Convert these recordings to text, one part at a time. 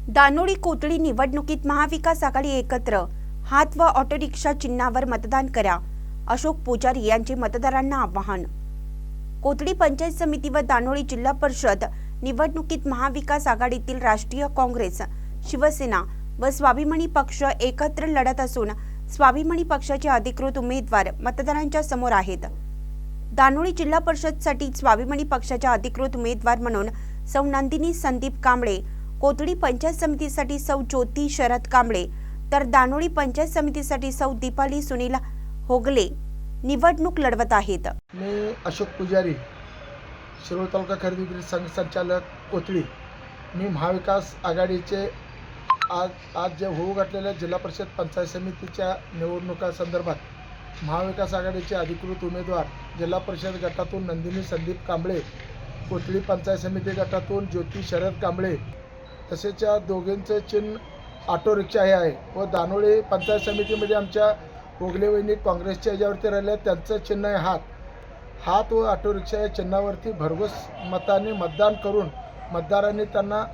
दानोळी कोथळी निवडणुकीत महाविकास आघाडी एकत्र हात व ऑटो रिक्षा चिन्हावर मतदान करा, अशोक पुजारी यांचे मतदारांना आवाहन। कोथळी पंचायत समिती व दानोळी जिल्हा परिषद निवडणुकीत महाविकास आघाडीतील राष्ट्रीय काँग्रेस, शिवसेना व स्वाभिमानी पक्ष एकत्र लढत असून स्वाभिमानी पक्षाचे अधिकृत उमेदवार मतदारांच्या समोर आहेत। दानोळी जिल्हा परिषदसाठी स्वाभिमानी पक्षाच्या अधिकृत उमेदवार म्हणून सौ नंदिनी संदीप कांबळे, कोथळी पंचायत समितीसाठी सौ ज्योती शरद कांबळे, तर दानोळी पंचायत समितीसाठी सौ दीपाली सुनील होगले निवडणूक लढवत आहेत। मी अशोक पुजारी, शिरोळ तालुका खरेदी विक्री संघ संचालक कोथळी। मी महाविकास आघाडीचे आज जे होऊ घातलेल्या जिल्हा परिषद पंचायत समितीच्या निवडणुकांसंदर्भात महाविकास आघाडीचे अधिकृत उमेदवार जिल्हा परिषद गटातून नंदिनी संदीप कांबळे, कोथळी पंचायत समिती गटातून ज्योती शरद कांबळे, तसेच या दोघांचे चिन्ह ऑटो रिक्षा हे आहे व दानोळी पंचायत समितीमध्ये आमच्या होगले वहिनी काँग्रेसच्या याच्यावरती राहिल्या, त्यांचं चिन्ह आहे हात व ऑटो रिक्षा या चिन्हावरती भरघोस मताने मतदान करून मतदारांनी त्यांना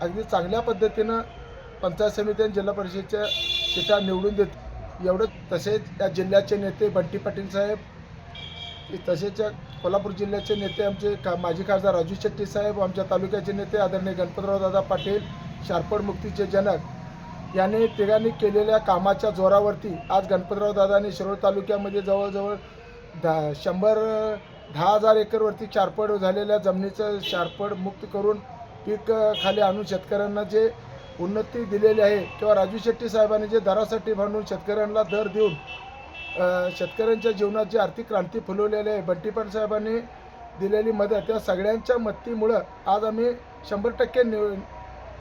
अगदी चांगल्या पद्धतीनं पंचायत समिती आणि जिल्हा परिषदेच्या सीटा निवडून देत एवढं। तसेच या जिल्ह्याचे नेते बंटी पाटील साहेब, तसेच कोल्हापूर जिल्ह्याचे नेते आमचे माजी खासदार राजू शेट्टी साहेब, आमच्या तालुक्याचे नेते आदरणीय गणपतराव दादा पाटील, शारपड मुक्तीचे जनक यांनी तिघांनी केलेल्या कामाच्या जोरावरती आज गणपतराव दादांनी शिरोळ तालुक्यामध्ये जवळजवळ 10,000 एकरवरती शारपड झालेल्या जमिनीचं शारपड मुक्त करून पीक खाली आणून शेतकऱ्यांना जे उन्नती दिलेली आहे, किंवा राजू शेट्टी साहेबांनी जे दरासाठी म्हणून शेतकऱ्यांना दर देऊन शेतकऱ्यांच्या जीवनात जी आर्थिक क्रांती फुलवलेली आहे, बंटी पाटील साहेबांनी दिलेली मदत, या सगळ्यांच्या मदतीमुळं आज आम्ही 100%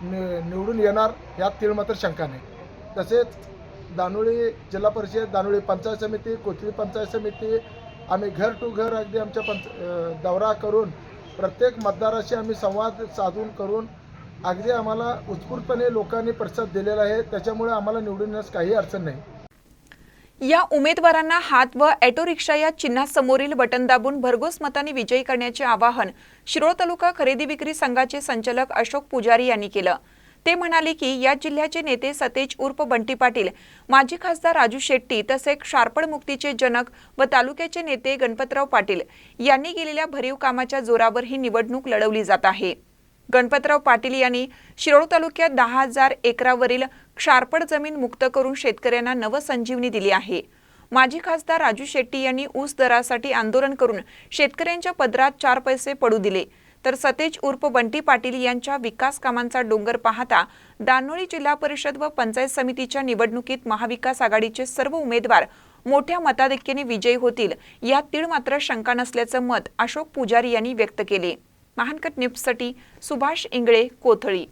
निवडून येणार, यात तीळ मात्र शंका नाही। तसेच दानोळी जिल्हा परिषद, दानोळी पंचायत समिती, कोथळी पंचायत समिती आम्ही घर टू घर अगदी आमच्या दौरा करून प्रत्येक मतदाराशी आम्ही संवाद साधून करून अगदी आम्हाला उत्स्फूर्तपणे लोकांनी प्रतिसाद दिलेला आहे, त्याच्यामुळे आम्हाला निवडून येण्यास काही अडचण नाही। या उमेदवारांना हात व ऑटो रिक्षा या चिन्हासमोरील बटन दाबून भरघोस मताने विजयी करण्याचे आवाहन शिरोळ तालुका खरेदी विक्री संघाचे संचालक अशोक पुजारी यांनी केलं। ते म्हणाले की या जिल्ह्याचे नेते सतेज उर्फ बंटी पाटील, माजी खासदार राजू शेट्टी तसेच शारपड मुक्तीचे जनक व तालुक्याचे नेते गणपतराव पाटील यांनी केलेल्या भरीव कामाच्या जोरावर ही निवडणूक लढवली जात आहे। गणपतराव पाटील यांनी शिरोळ तालुक्यात 10,000 एकरावरील क्षारपड जमीन मुक्त करून शेतकऱ्यांना नवसंजीवनी दिली आहे। माजी खासदार राजू शेट्टी यांनी ऊस दरासाठी आंदोलन करून शेतकऱ्यांच्या पदरात 4 पैसे पडू दिले, तर सतेज उर्फ बंटी पाटील यांच्या विकास कामांचा डोंगर पाहता दानोळी जिल्हा परिषद व पंचायत समितीच्या निवडणुकीत महाविकास आघाडीचे सर्व उमेदवार मोठ्या मताधिक्याने विजयी होतील, यात तीळ मात्र शंका नसल्याचं मत अशोक पुजारी यांनी व्यक्त केले। महानकट न्यूजसाठी सुभाष इंगळे, कोथळी।